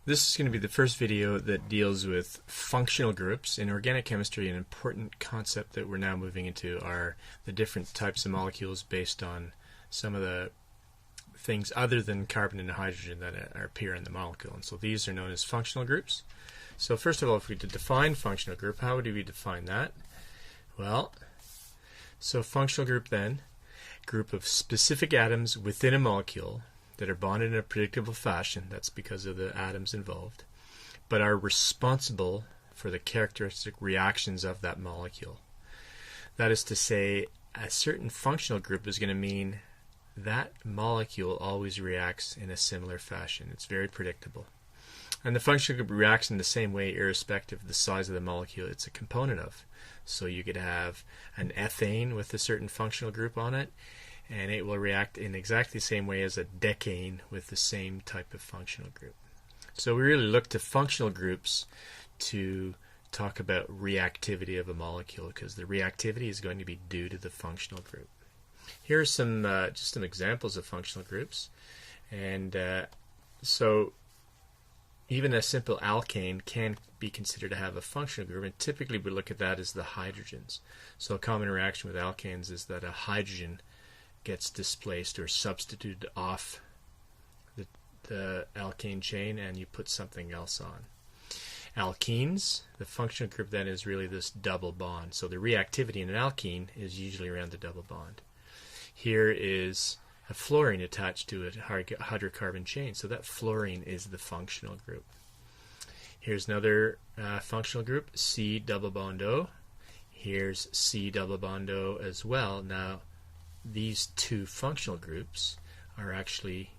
This is going to be the first video that deals with functional groups. In organic chemistry, an important concept that we're now moving into are the different types of molecules based on some of the things other than carbon and hydrogen that appear in the molecule. And so these are known as functional groups. So first of all, if we did define functional group, how would we define that? Well, so functional group then, group of specific atoms within a molecule that are bonded in a predictable fashion, that's because of the atoms involved, but are responsible for the characteristic reactions of that molecule. That is to say, a certain functional group is going to mean that molecule always reacts in a similar fashion. It's very predictable. And the functional group reacts in the same way irrespective of the size of the molecule it's a component of. So you could have an ethane with a certain functional group on it, and it will react in exactly the same way as a decane with the same type of functional group. So we really look to functional groups to talk about reactivity of a molecule, because the reactivity is going to be due to the functional group. Here are some just some examples of functional groups. And so even a simple alkane can be considered to have a functional group, and typically we look at that as the hydrogens. So a common reaction with alkanes is that a hydrogen gets displaced or substituted off the alkane chain, and you put something else on. Alkenes, the functional group then is really this double bond. So the reactivity in an alkene is usually around the double bond. Here is a fluorine attached to a hydrocarbon chain, so that fluorine is the functional group. Here's another functional group, C double bond O. Here's C double bond O as well. Now, these two functional groups are actually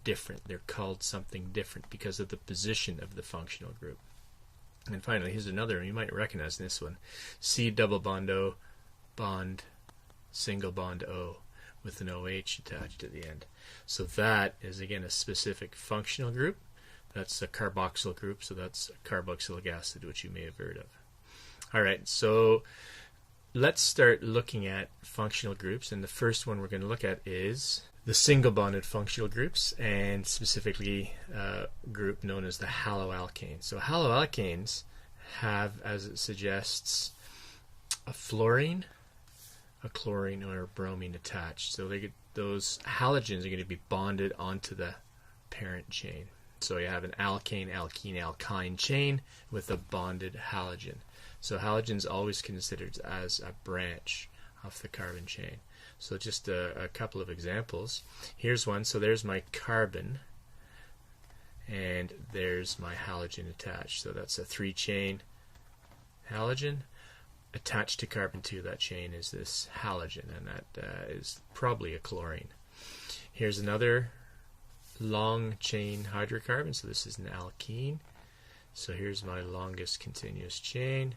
different. They're called something different because of the position of the functional group. And finally, here's another one. You might recognize this one. C double bond O, bond, single bond O with an OH attached at the end. So that is, again, a specific functional group. That's a carboxyl group, so that's carboxylic acid, which you may have heard of. All right, so let's start looking at functional groups, and the first one we're going to look at is the single bonded functional groups, and specifically a group known as the haloalkanes. So haloalkanes have, as it suggests, a fluorine, a chlorine, or a bromine attached. So those halogens are going to be bonded onto the parent chain. So you have an alkane, alkene, alkyne chain with a bonded halogen. So halogen is always considered as a branch of the carbon chain. So just a couple of examples. Here's one. So there's my carbon, and there's my halogen attached. So that's a 3-chain halogen. Attached to carbon 2 of that chain is this halogen, and that is probably a chlorine. Here's another long chain hydrocarbon. So this is an alkene. So here's my longest continuous chain.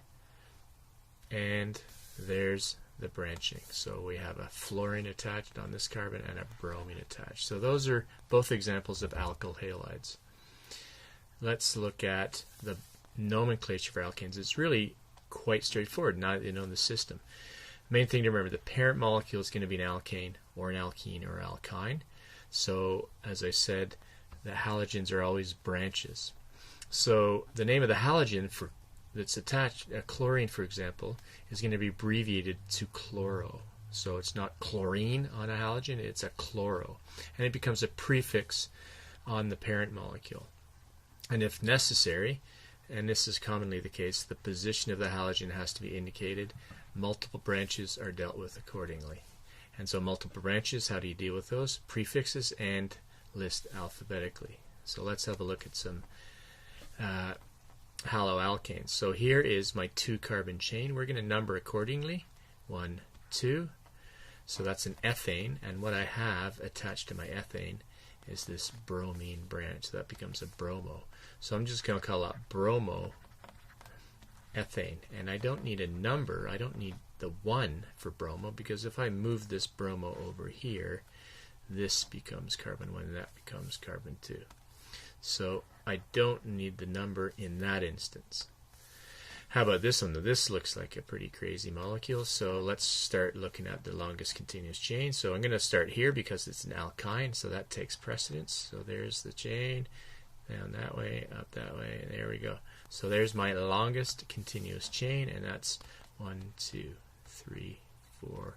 And there's the branching. So we have a fluorine attached on this carbon and a bromine attached. So those are both examples of alkyl halides. Let's look at the nomenclature for alkanes. It's really quite straightforward now that you know the system. Main thing to remember, the parent molecule is going to be an alkane or an alkene or alkyne. So as I said, the halogens are always branches. So the name of the halogen that's attached, a chlorine for example, is going to be abbreviated to chloro. So it's not chlorine on a halogen, it's a chloro. And it becomes a prefix on the parent molecule. And if necessary, and this is commonly the case, the position of the halogen has to be indicated. Multiple branches are dealt with accordingly. And so multiple branches, how do you deal with those? Prefixes and list alphabetically. So let's have a look at some haloalkanes. So here is my 2-carbon chain. We're going to number accordingly. 1, 2. So that's an ethane, and what I have attached to my ethane is this bromine branch. So that becomes a bromo. So I'm just going to call that bromo ethane, and I don't need a number. I don't need the 1 for bromo, because if I move this bromo over here, this becomes carbon 1 and that becomes carbon 2. So I don't need the number in that instance. How about this one? This looks like a pretty crazy molecule, so let's start looking at the longest continuous chain. So I'm going to start here because it's an alkyne, so that takes precedence. So there's the chain, down that way, up that way, there we go. So there's my longest continuous chain, and that's 1, 2, 3, 4,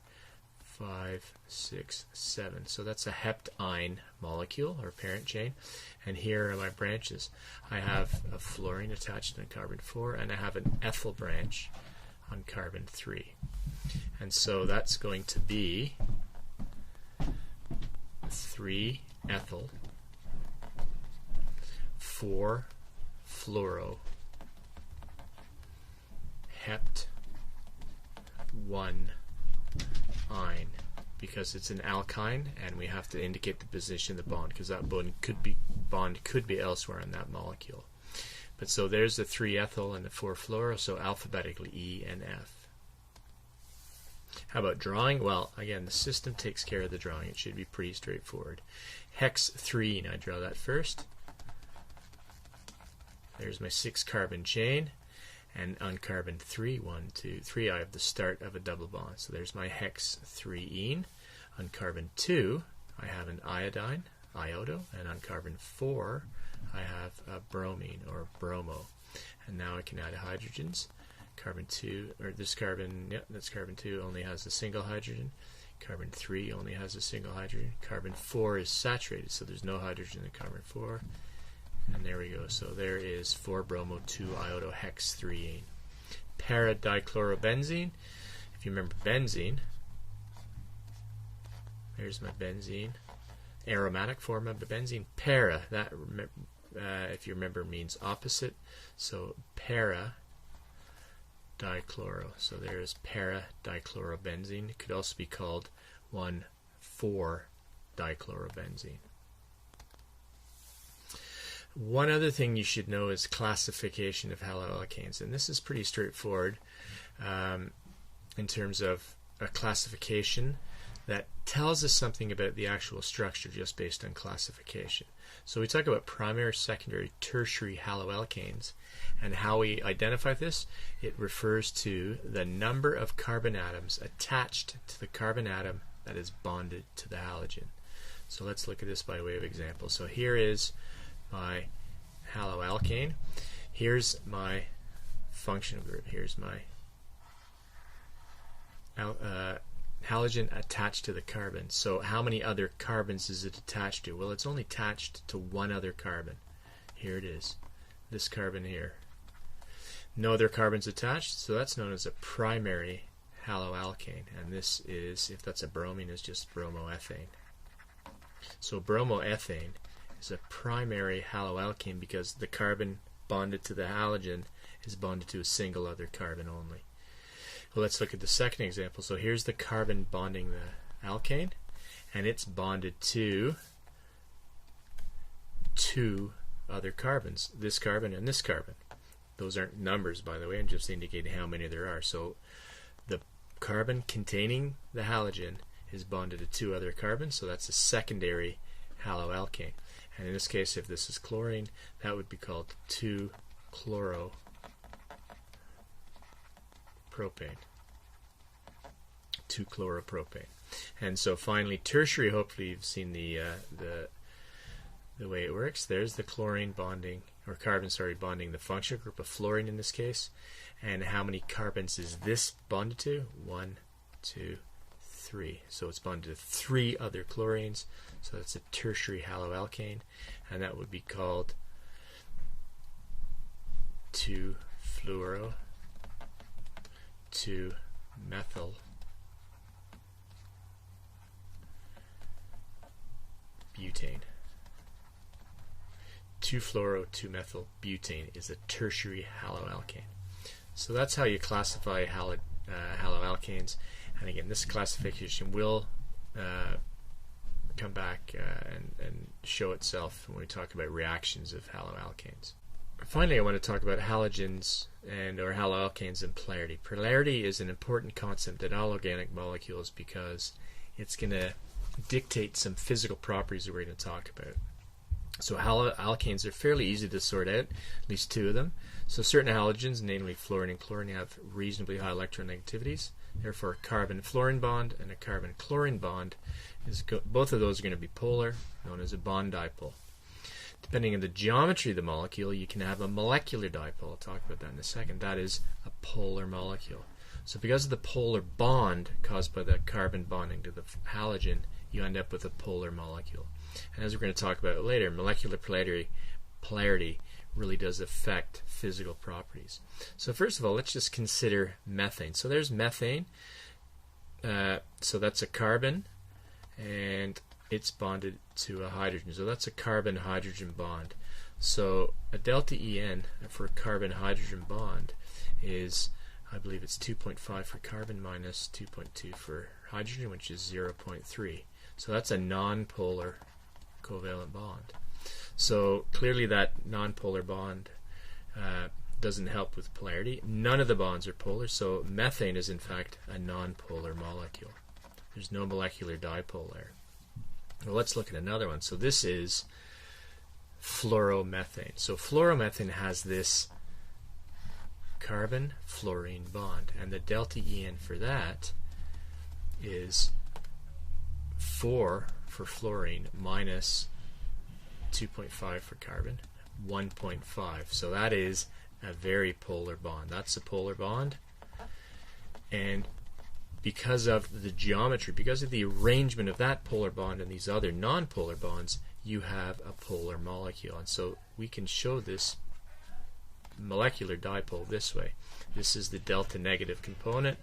5, 6, 7. So that's a heptyne molecule, or parent chain. And here are my branches. I have a fluorine attached on carbon 4, and I have an ethyl branch on carbon 3. And so that's going to be 3 ethyl, 4 fluoro, hept, 1 ine, because it's an alkyne and we have to indicate the position of the bond, because that bond could be elsewhere in that molecule. But so there's the 3 ethyl and the 4 fluoro, so alphabetically E and F. How about drawing? Well, again, the system takes care of the drawing. It should be pretty straightforward. Hex 3, I draw that first. There's my 6 carbon chain, and on carbon 3, 1, 2, 3, I have the start of a double bond. So there's my hex 3-ene. On carbon 2, I have an iodine, iodo, and on carbon 4, I have a bromine, or bromo. And now I can add hydrogens. Carbon 2, or this carbon, yeah, that's carbon 2, only has a single hydrogen. Carbon 3 only has a single hydrogen. Carbon 4 is saturated, so there's no hydrogen in carbon 4. And there we go. So there is 4-bromo 2-iodo hex 3-ene. Para-dichlorobenzene. If you remember benzene, there's my benzene. Aromatic form of the benzene. Para, that, if you remember, means opposite. So para dichloro. So there's para-dichlorobenzene. It could also be called 1,4-dichlorobenzene. One other thing you should know is classification of haloalkanes, and this is pretty straightforward in terms of a classification that tells us something about the actual structure just based on classification. So we talk about primary, secondary, tertiary haloalkanes, and how we identify this. It refers to the number of carbon atoms attached to the carbon atom that is bonded to the halogen. So let's look at this by way of example. So here is my haloalkane. Here's my functional group. Here's my halogen attached to the carbon. So how many other carbons is it attached to? Well, it's only attached to one other carbon. Here it is. This carbon here. No other carbons attached, so that's known as a primary haloalkane. And this is, if that's a bromine, is just bromoethane. So bromoethane is a primary haloalkane because the carbon bonded to the halogen is bonded to a single other carbon only. Well, let's look at the second example. So here's the carbon bonding the alkane, and it's bonded to 2 other carbons, this carbon and this carbon. Those aren't numbers, by the way, I'm just indicating how many there are. So the carbon containing the halogen is bonded to 2 other carbons, so that's a secondary haloalkane. And in this case, if this is chlorine, that would be called 2-chloropropane. 2-chloropropane. And so finally, tertiary, hopefully you've seen the way it works. There's the chlorine bonding, or carbon, sorry, bonding the functional group of fluorine in this case. And how many carbons is this bonded to? 1, 2, 3. So it's bonded to 3 other chlorines. So that's a tertiary haloalkane, and that would be called 2-fluoro, 2-methyl, butane. 2-fluoro, 2-methyl butane is a tertiary haloalkane. So that's how you classify haloalkanes. And again, this classification will come back and show itself when we talk about reactions of haloalkanes. Finally, I want to talk about halogens or haloalkanes and polarity. Polarity is an important concept in all organic molecules because it's going to dictate some physical properties that we're going to talk about. So haloalkanes are fairly easy to sort out, at least 2 of them. So certain halogens, namely fluorine and chlorine, have reasonably high electronegativities. Therefore, a carbon-fluorine bond and a carbon-chlorine bond, both of those are going to be polar, known as a bond dipole. Depending on the geometry of the molecule, you can have a molecular dipole. I'll talk about that in a second. That is a polar molecule. So because of the polar bond caused by the carbon bonding to the halogen, you end up with a polar molecule. And as we're going to talk about later, molecular polarity really does affect physical properties. So first of all, let's just consider methane. So there's methane. So that's a carbon, and it's bonded to a hydrogen. So that's a carbon-hydrogen bond. So a delta En for a carbon-hydrogen bond is, I believe it's 2.5 for carbon minus 2.2 for hydrogen, which is 0.3. So that's a non-polar covalent bond. So clearly that non-polar bond doesn't help with polarity. None of the bonds are polar, so methane is in fact a non-polar molecule. There's no molecular dipole there. Well, let's look at another one. So this is fluoromethane. So fluoromethane has this carbon-fluorine bond, and the delta En for that is 4 for fluorine minus 2.5 for carbon, 1.5. So that is a very polar bond. That's a polar bond, and because of the geometry, because of the arrangement of that polar bond and these other non-polar bonds, you have a polar molecule. And so we can show this molecular dipole this way. This is the delta negative component.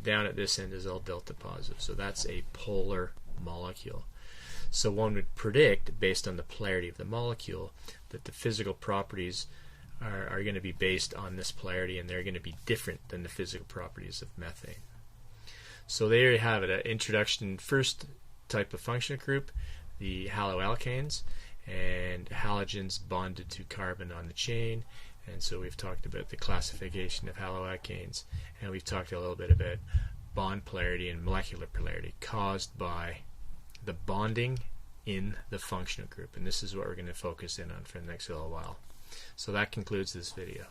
Down at this end is all delta positive. So that's a polar molecule. So one would predict, based on the polarity of the molecule, that the physical properties are going to be based on this polarity, and they're going to be different than the physical properties of methane. So there you have it, an introduction, first type of functional group, the haloalkanes, and halogens bonded to carbon on the chain. And so we've talked about the classification of haloalkanes, and we've talked a little bit about bond polarity and molecular polarity caused by the bonding in the functional group. And this is what we're going to focus in on for the next little while. So that concludes this video.